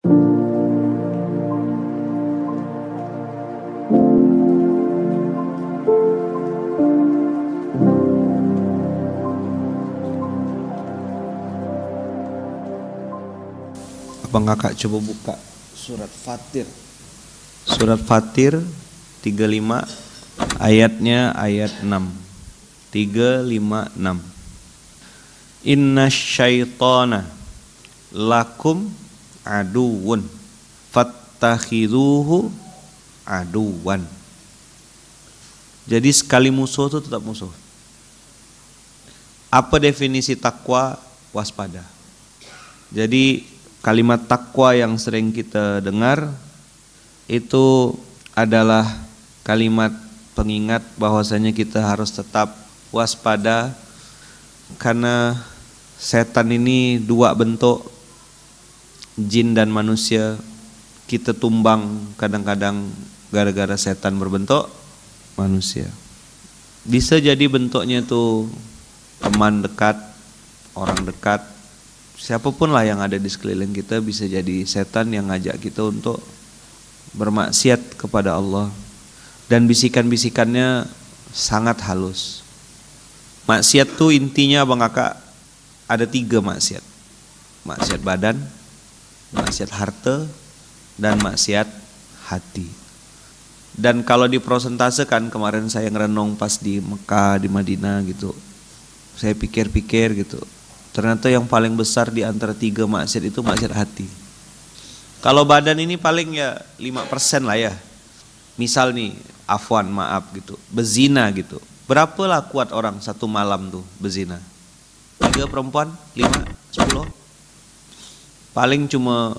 Abang kakak coba buka surat Fatir. Surat Fatir 35 ayatnya ayat 6. 356. Inna syaitana lakum aduwun fattakhiduhu aduwan. Jadi sekali musuh itu tetap musuh. Apa definisi takwa? Waspada. Jadi kalimat takwa yang sering kita dengar itu adalah kalimat pengingat bahwasanya kita harus tetap waspada karena setan ini dua bentuk, jin dan manusia. Kita tumbang kadang-kadang gara-gara setan berbentuk manusia. Bisa jadi bentuknya itu teman dekat, orang dekat, siapapun lah yang ada di sekeliling kita. Bisa jadi setan yang ngajak kita untuk bermaksiat kepada Allah. Dan bisikan-bisikannya sangat halus. Maksiat tuh intinya Bang Kakak ada 3 maksiat. Maksiat badan, maksiat harta, dan maksiat hati. Dan kalau diprosentasekan, kemarin saya ngerenung pas di Mekah, di Madinah gitu, saya pikir-pikir gitu, ternyata yang paling besar di antara 3 maksiat itu maksiat hati. Kalau badan ini paling ya 5% lah ya. Misal nih, afwan maaf gitu, bezina gitu. Berapalah kuat orang satu malam tuh bezina? 3 perempuan, 5, 10. Paling cuma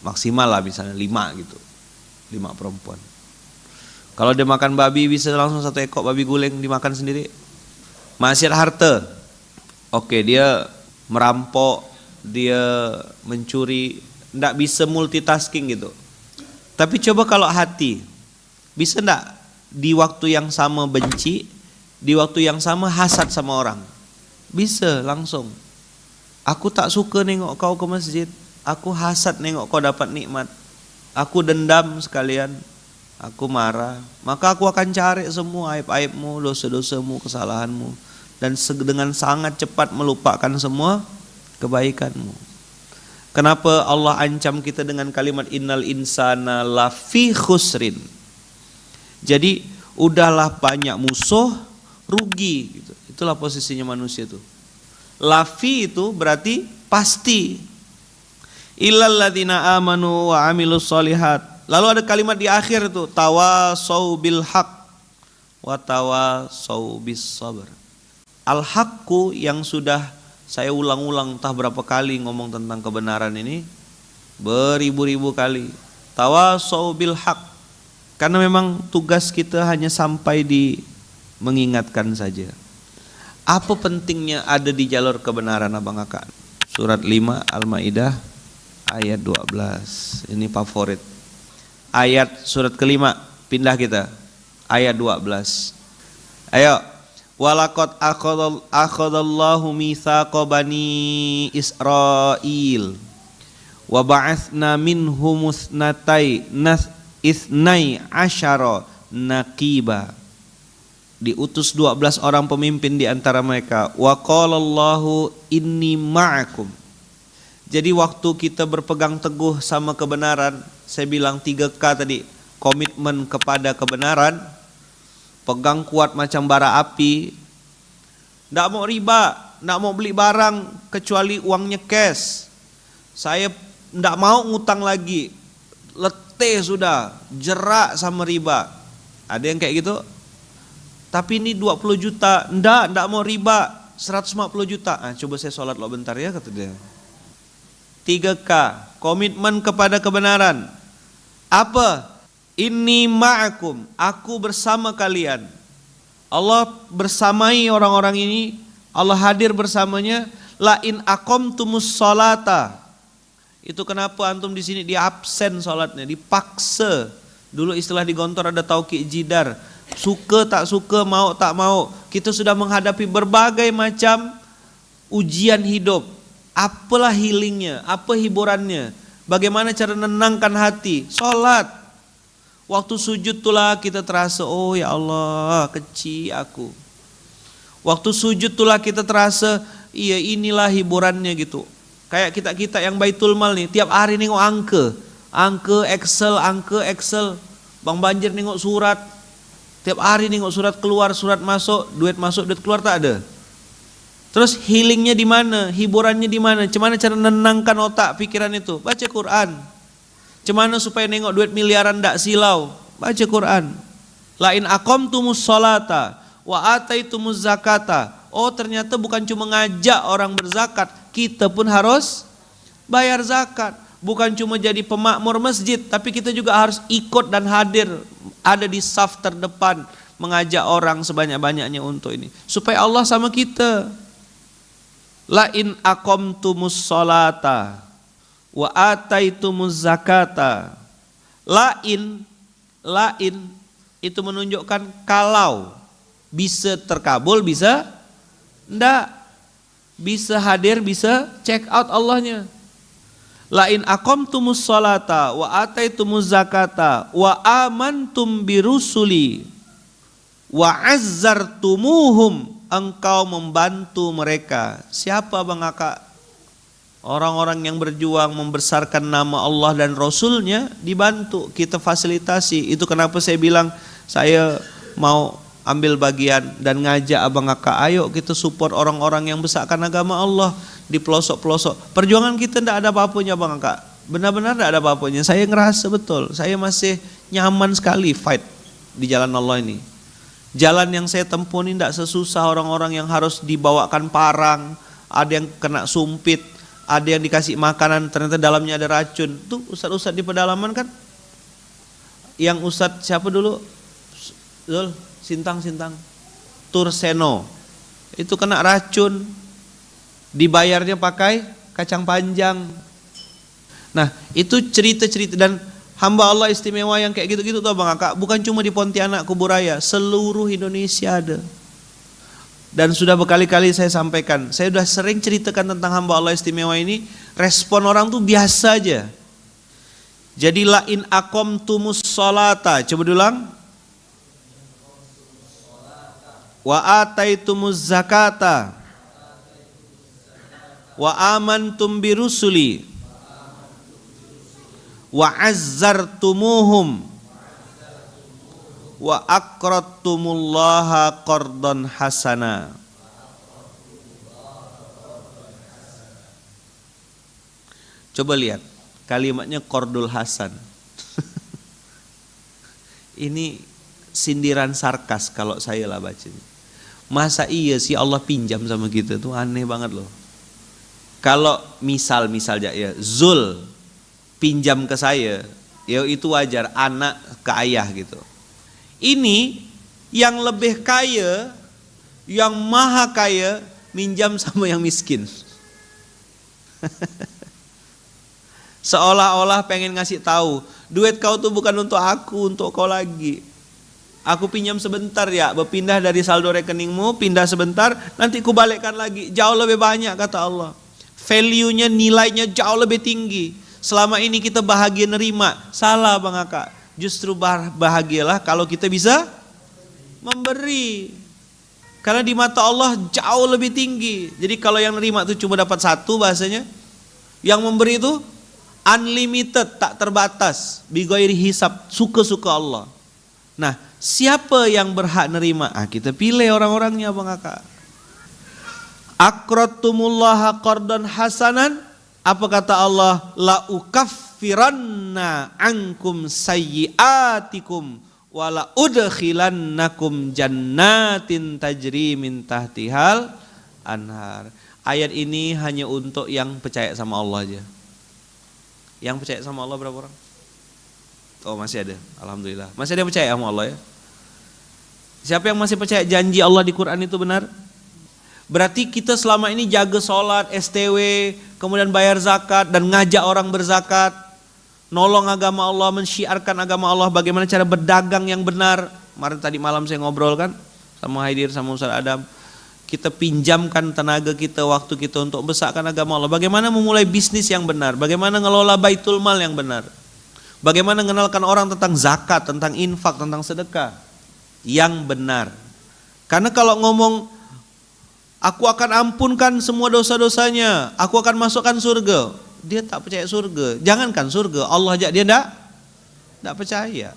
maksimal lah misalnya 5 gitu. 5 perempuan. Kalau dia makan babi bisa langsung 1 ekor babi guling dimakan sendiri. Maksiat harta. Oke, dia merampok, dia mencuri, ndak bisa multitasking gitu. Tapi coba kalau hati, bisa ndak di waktu yang sama benci, di waktu yang sama hasad sama orang? Bisa langsung. Aku tak suka nengok kau ke masjid, aku hasad nengok kau dapat nikmat, aku dendam sekalian, aku marah, maka aku akan cari semua aib-aibmu, dosa-dosamu, kesalahanmu, dan dengan sangat cepat melupakan semua kebaikanmu. Kenapa Allah ancam kita dengan kalimat innal insana lafi khusrin? Jadi udahlah banyak musuh, rugi gitu. Itulah posisinya manusia itu. Lafi itu berarti pasti. Illal ladzina amanu wa amilus solihat. Lalu ada kalimat di akhir itu tawasau bil haq wa tawasau bis sabr. Al haqqu yang sudah saya ulang-ulang entah berapa kali ngomong tentang kebenaran ini, beribu-ribu kali. Tawasau bil haq. Karena memang tugas kita hanya sampai di mengingatkan saja. Apa pentingnya ada di jalur kebenaran Abang Kakak? Surat 5 Al-Maidah ayat 12. Ini favorit. Ayat surat kelima, pindah kita. Ayat 12. Ayo. Walaqad akhadallahu mitsaqa bani Israil wa ba'atsna minhum isnai asyara naqiba. Diutus 12 orang pemimpin di antara mereka. Wa qalallahu inni ma'akum. Jadi waktu kita berpegang teguh sama kebenaran, saya bilang 3K tadi, komitmen kepada kebenaran, pegang kuat macam bara api, ndak mau riba, ndak mau beli barang kecuali uangnya cash. Saya ndak mau ngutang lagi, letih sudah, jerak sama riba. Ada yang kayak gitu? Tapi ini 20 juta, ndak mau riba, 150 juta. Coba saya sholat lo bentar ya, kata dia. 3K, komitmen kepada kebenaran. Apa? Inni ma'akum, aku bersama kalian. Allah bersamai orang-orang ini, Allah hadir bersamanya. La in aqamtumus sholata. Itu kenapa antum di sini di absen sholatnya, dipaksa. Dulu istilah di Gontor ada tauqi jidar. Suka tak suka, mau tak mau. Kita sudah menghadapi berbagai macam ujian hidup. Apalah healingnya, apa hiburannya? Bagaimana cara menenangkan hati? Sholat. Waktu sujud itulah kita terasa, oh ya Allah, kecil aku. Waktu sujud itulah kita terasa, iya inilah hiburannya gitu. Kayak kita yang Baitul Mal nih, tiap hari nengok angka Excel. Bang Banjir nengok surat, tiap hari nengok surat keluar, surat masuk, duit keluar tak ada. Terus healingnya di mana? Hiburannya di mana? Cemana cara menenangkan otak pikiran itu? Baca Quran. Cemana supaya nengok duit miliaran ndak silau? Baca Quran. La in aqamtumus sholata wa ataitumuz zakata. Oh ternyata bukan cuma ngajak orang berzakat, kita pun harus bayar zakat. Bukan cuma jadi pemakmur masjid, tapi kita juga harus ikut dan hadir, ada di saf terdepan, mengajak orang sebanyak-banyaknya untuk ini. Supaya Allah sama kita. La in aqamtumus sholata wa ataitumuz zakata. Lain itu menunjukkan kalau bisa terkabul, bisa enggak, bisa hadir, bisa check out Allahnya. La in aqamtumus sholata wa ataitumuz zakata wa amantum birusuli wa azzartumuhum, engkau membantu mereka. Siapa Bang Aka? Orang-orang yang berjuang membesarkan nama Allah dan Rasulnya dibantu, kita fasilitasi. Itu kenapa saya bilang saya mau ambil bagian dan ngajak Abang Aka, ayo kita support orang-orang yang besarkan agama Allah di pelosok-pelosok. Perjuangan kita tidak ada apa-apanya Bang Aka, benar-benar tidak ada apa-apanya. Saya ngerasa betul, saya masih nyaman sekali fight di jalan Allah ini. Jalan yang saya tempuh ini tidak sesusah orang-orang yang harus dibawakan parang, ada yang kena sumpit, ada yang dikasih makanan ternyata dalamnya ada racun. Tuh ustadz-ustadz di pedalaman kan, yang ustadz siapa dulu? Zul, Sintang Turseno, itu kena racun, dibayarnya pakai kacang panjang. Nah itu cerita-cerita, dan hamba Allah istimewa yang kayak gitu-gitu tuh Bang Aka, bukan cuma di Pontianak Kuburaya, seluruh Indonesia ada. Dan sudah berkali-kali saya sampaikan, saya sudah sering ceritakan tentang hamba Allah istimewa ini, respon orang tuh biasa aja. Jadi la in aqamtumus sholata, coba diulang. Wa ataitumuz zakata wa amantum birusuli wa azzartumuhum wa aqradtumullaha qardan hasana. Coba lihat kalimatnya qardul hasan. Ini sindiran sarkas kalau saya lah bacanya. Masa iya sih Allah pinjam sama kita, tuh aneh banget loh. Kalau misal ya Zul pinjam ke saya, ya itu wajar, anak ke ayah gitu. Ini yang lebih kaya, yang maha kaya minjam sama yang miskin. Seolah-olah pengen ngasih tahu, duit kau tuh bukan untuk aku, untuk kau lagi. Aku pinjam sebentar ya, berpindah dari saldo rekeningmu, pindah sebentar, nanti ku balikkan lagi. Jauh lebih banyak kata Allah. Value-nya, nilainya jauh lebih tinggi. Selama ini kita bahagia nerima. Salah Bang Aka. Justru bahagialah kalau kita bisa memberi. Karena di mata Allah jauh lebih tinggi. Jadi kalau yang nerima itu cuma dapat satu bahasanya, yang memberi itu unlimited, tak terbatas. Bighairi hisab, suka-suka Allah. Nah, siapa yang berhak nerima? Kita pilih orang-orangnya Bang Aka. Aqradtumullaha qardan hasanan. Apa kata Allah? La ukaffiranna ankum sayyiatikum wa la udkhilannakum jannatin tajri min tahtihal anhar. Ayat ini hanya untuk yang percaya sama Allah aja. Yang percaya sama Allah berapa orang? Oh masih ada, alhamdulillah. Masih ada yang percaya sama Allah ya. Siapa yang masih percaya janji Allah di Quran itu benar? Berarti kita selama ini jaga sholat, STW, kemudian bayar zakat dan ngajak orang berzakat, nolong agama Allah, mensyiarkan agama Allah, bagaimana cara berdagang yang benar. Kemarin tadi malam saya ngobrol kan sama Haidir sama Ustaz Adam. kita pinjamkan tenaga kita, waktu kita untuk besarkan agama Allah. Bagaimana memulai bisnis yang benar, bagaimana ngelola baitul mal yang benar, bagaimana mengenalkan orang tentang zakat, tentang infak, tentang sedekah yang benar. Karena kalau ngomong aku akan ampunkan semua dosa-dosanya, aku akan masukkan surga, dia tak percaya surga. Jangankan surga, Allah aja dia enggak percaya.